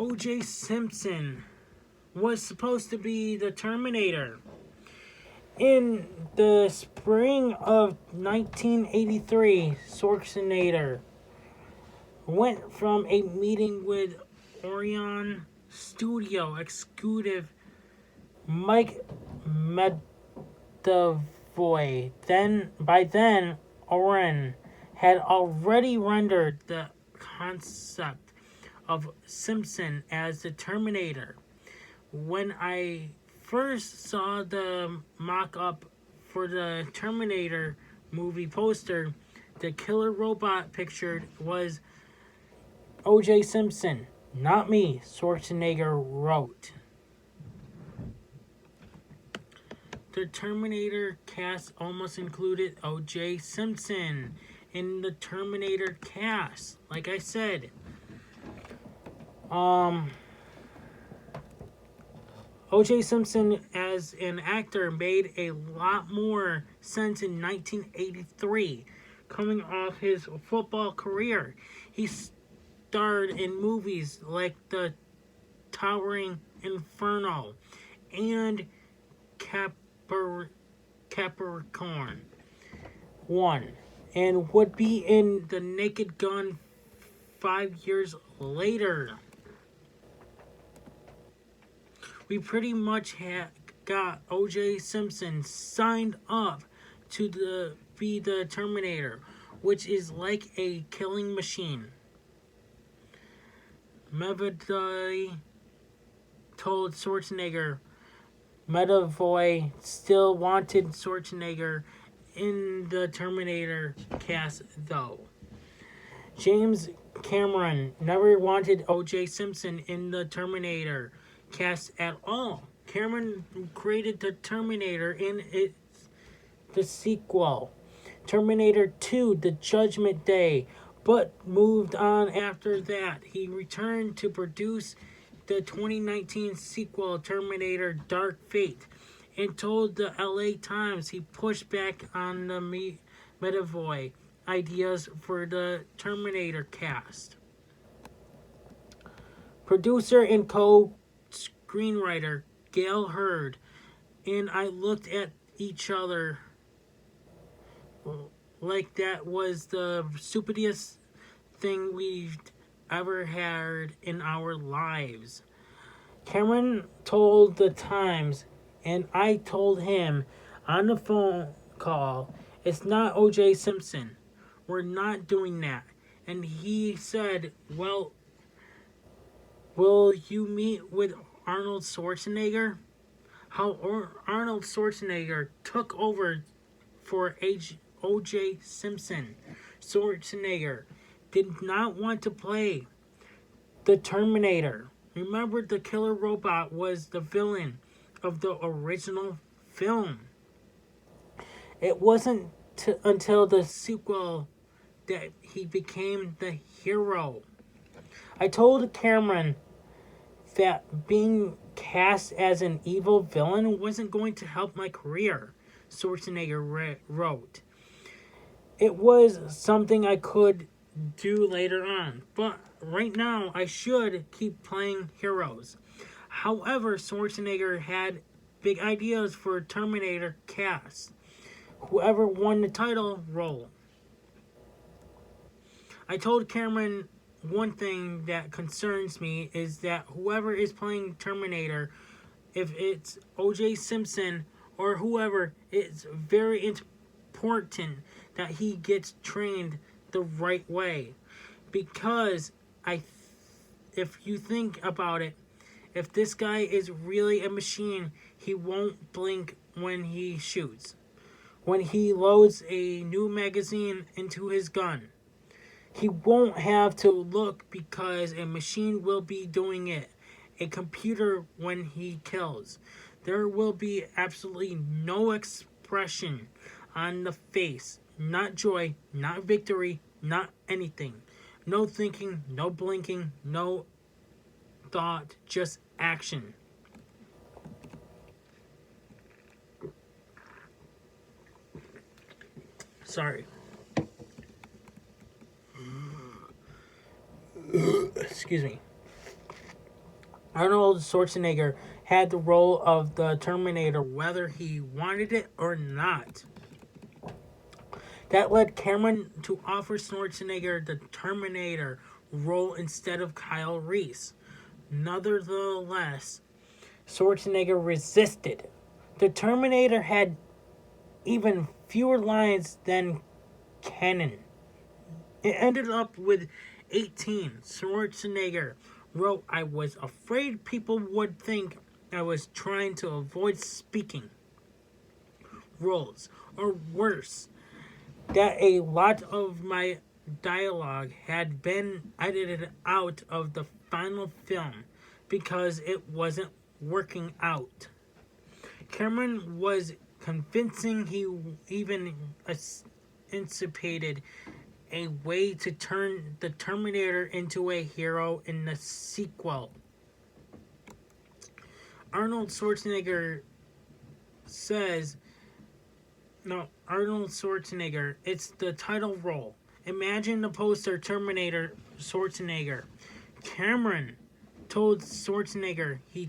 O.J. Simpson was supposed to be the Terminator. In the spring of 1983, Schwarzenegger went from a meeting with Orion Studio executive Mike Medavoy. By then, Orion had already rendered the concept of Simpson as the Terminator. When I first saw the mock-up for the Terminator movie poster, the killer robot pictured was O.J. Simpson. Not me, Schwarzenegger wrote. The Terminator cast almost included O.J. Simpson in the Terminator cast. Like I said, O.J. Simpson as an actor made a lot more sense in 1983, coming off his football career. He starred in movies like The Towering Inferno and Capricorn 1, and would be in The Naked Gun 5 years later. We pretty much got O.J. Simpson signed up to be the Terminator, which is like a killing machine. Medavoy told Schwarzenegger Medavoy still wanted Schwarzenegger in the Terminator cast though. James Cameron never wanted O.J. Simpson in the Terminator cast at all. Cameron created the Terminator in the sequel, Terminator 2: The Judgment Day, but moved on after that. He returned to produce the 2019 sequel, Terminator Dark Fate, and told the LA Times he pushed back on the Medavoy ideas for the Terminator cast. Producer and co-screenwriter Gail Hurd and I looked at each other like that was the stupidest thing we've ever had in our lives. Cameron told the Times, and I told him on the phone call, it's not O.J. Simpson. We're not doing that. And he said, well, will you meet with Arnold Schwarzenegger? How Arnold Schwarzenegger took over for O.J. Simpson. Schwarzenegger did not want to play the Terminator. Remember, the killer robot was the villain of the original film. It wasn't until the sequel that he became the hero. I told Cameron that being cast as an evil villain wasn't going to help my career, Schwarzenegger wrote. It was something I could do later on, but right now I should keep playing heroes. However, Schwarzenegger had big ideas for Terminator cast. Whoever won the title role. I told Cameron one thing that concerns me is that whoever is playing Terminator, if it's O.J. Simpson or whoever, it's very important that he gets trained the right way. Because if you think about it, if this guy is really a machine, he won't blink when he shoots. When he loads a new magazine into his gun, he won't have to look because a machine will be doing it. A computer when he kills. There will be absolutely no expression on the face. Not joy, not victory, not anything. No thinking, no blinking, no thought, just action. Sorry. Excuse me. Arnold Schwarzenegger had the role of the Terminator whether he wanted it or not. That led Cameron to offer Schwarzenegger the Terminator role instead of Kyle Reese. Nevertheless, Schwarzenegger resisted. The Terminator had even fewer lines than Cannon. It ended up with 18. Schwarzenegger wrote, "I was afraid people would think I was trying to avoid speaking roles, or worse, that a lot of my dialogue had been edited out of the final film because it wasn't working out." Cameron was convincing. He even anticipated a way to turn the Terminator into a hero in the sequel. Arnold Schwarzenegger says, no, Arnold Schwarzenegger, it's the title role. Imagine the poster Terminator Schwarzenegger. Cameron told Schwarzenegger he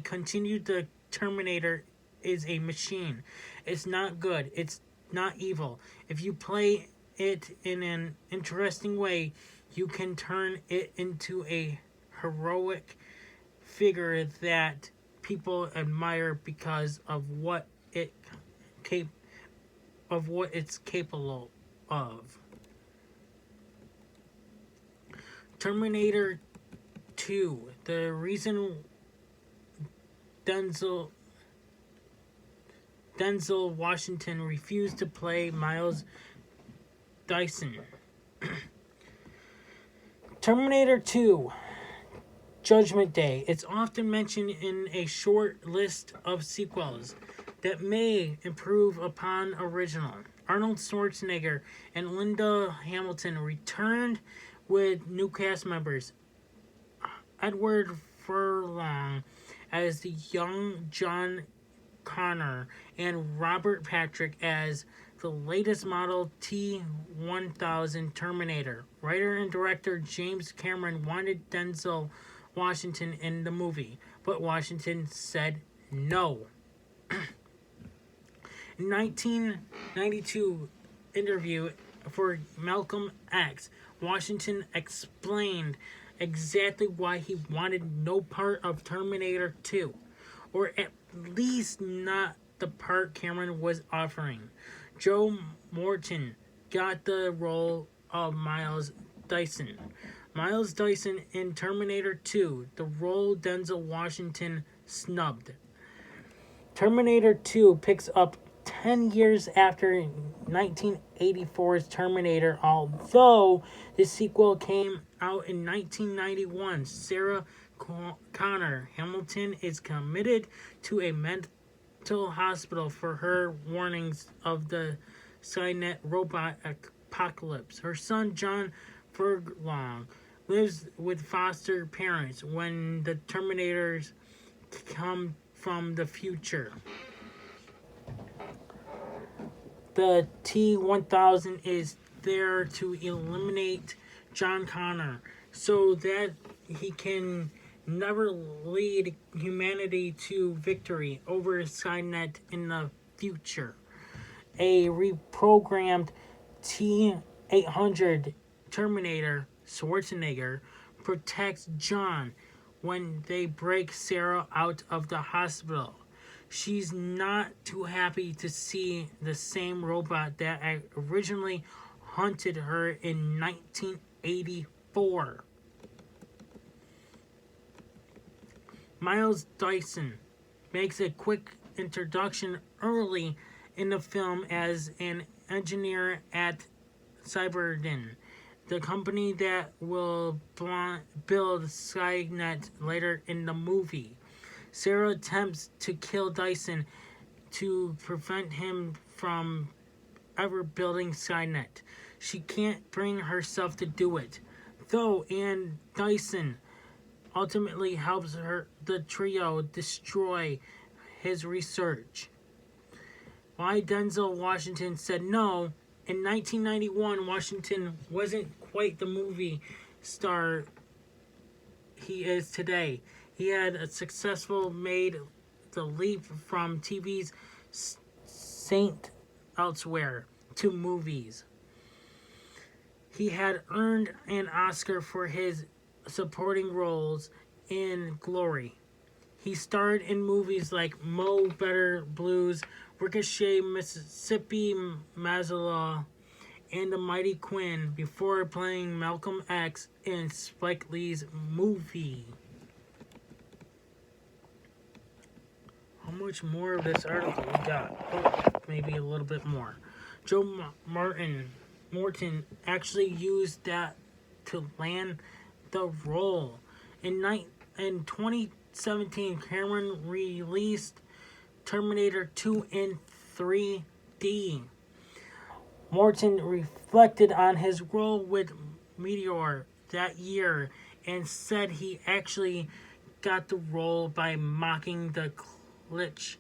continued the Terminator is a machine. It's not good. It's not evil. If you play it in an interesting way, you can turn it into a heroic figure that people admire because of what it's capable of. Terminator 2. The reason Denzel Washington refused to play Miles Dyson. Terminator 2. Judgment Day. It's often mentioned in a short list of sequels that may improve upon original. Arnold Schwarzenegger and Linda Hamilton returned with new cast members. Edward Furlong as the young John Connor and Robert Patrick as the latest model T-1000 Terminator. Writer and director James Cameron wanted Denzel Washington in the movie, but Washington said no. In 1992 interview for Malcolm X, Washington explained exactly why he wanted no part of Terminator 2, or at least not the part Cameron was offering. Joe Morton got the role of Miles Dyson. Miles Dyson in Terminator 2, the role Denzel Washington snubbed. Terminator 2 picks up 10 years after 1984's Terminator, although the sequel came out in 1991. Sarah Connor Hamilton is committed to a mental hospital for her warnings of the Skynet robot apocalypse. Her son, John Furlong, lives with foster parents when the Terminators come from the future. The T-1000 is there to eliminate John Connor so that he can never lead humanity to victory over Skynet in the future. A reprogrammed T-800 Terminator, Schwarzenegger, protects John when they break Sarah out of the hospital. She's not too happy to see the same robot that originally hunted her in 1984. Miles Dyson makes a quick introduction early in the film as an engineer at Cyberdyne, the company that will build Skynet later in the movie. Sarah attempts to kill Dyson to prevent him from ever building Skynet. She can't bring herself to do it, though, and Dyson ultimately helps the trio destroy his research. Why Denzel Washington said no. In 1991, Washington wasn't quite the movie star he is today. He had successful made the leap from TV's Saint Elsewhere to movies. He had earned an Oscar for his supporting roles in Glory. He starred in movies like Mo Better Blues, Ricochet, Mississippi Mazzala, and The Mighty Quinn before playing Malcolm X in Spike Lee's movie. How much more of this article we got? Oh, maybe a little bit more. Joe Morton actually used that to land the role. In 2017, Cameron released Terminator 2 in 3D. Morton reflected on his role with Meteor that year and said he actually got the role by mocking the glitch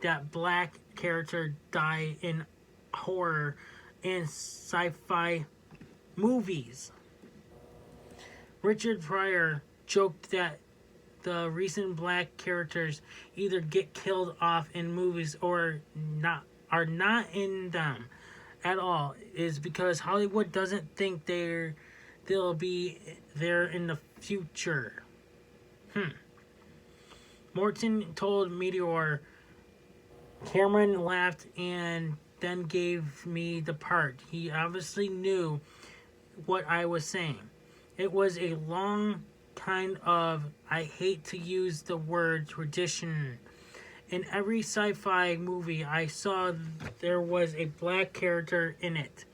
that black character die in horror and sci-fi movies. Richard Pryor joked that the recent black characters either get killed off in movies or are not in them at all is because Hollywood doesn't think they'll be there in the future. Morton told Meteor, Cameron laughed and then gave me the part. He obviously knew what I was saying. It was a long kind of, I hate to use the word tradition. In every sci-fi movie I saw, there was a black character in it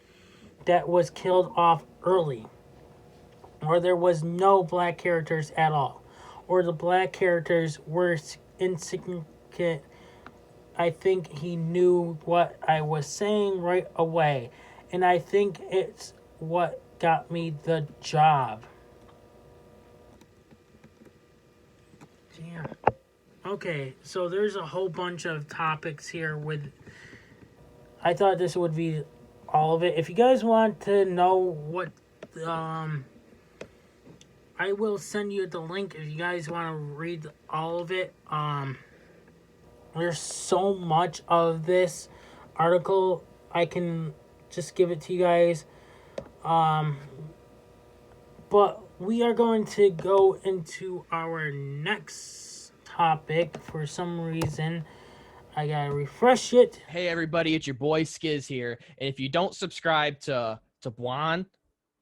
that was killed off early. Or there was no black characters at all. Or the black characters were insignificant. I think he knew what I was saying right away. And I think it's what got me the job. Damn. Okay, so there's a whole bunch of topics here with... I thought this would be all of it. If you guys want to know what... I will send you the link if you guys want to read all of it. There's so much of this article. I can just give it to you guys. But we are going to go into our next topic. For some reason, I gotta refresh it. Hey everybody, it's your boy Skiz here. And if you don't subscribe to Blonde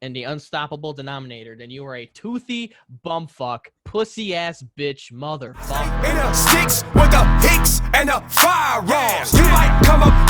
and the Unstoppable Denominator, then you are a toothy bumfuck, pussy ass bitch motherfucker. In a six with the hicks and the firearms. You might come up.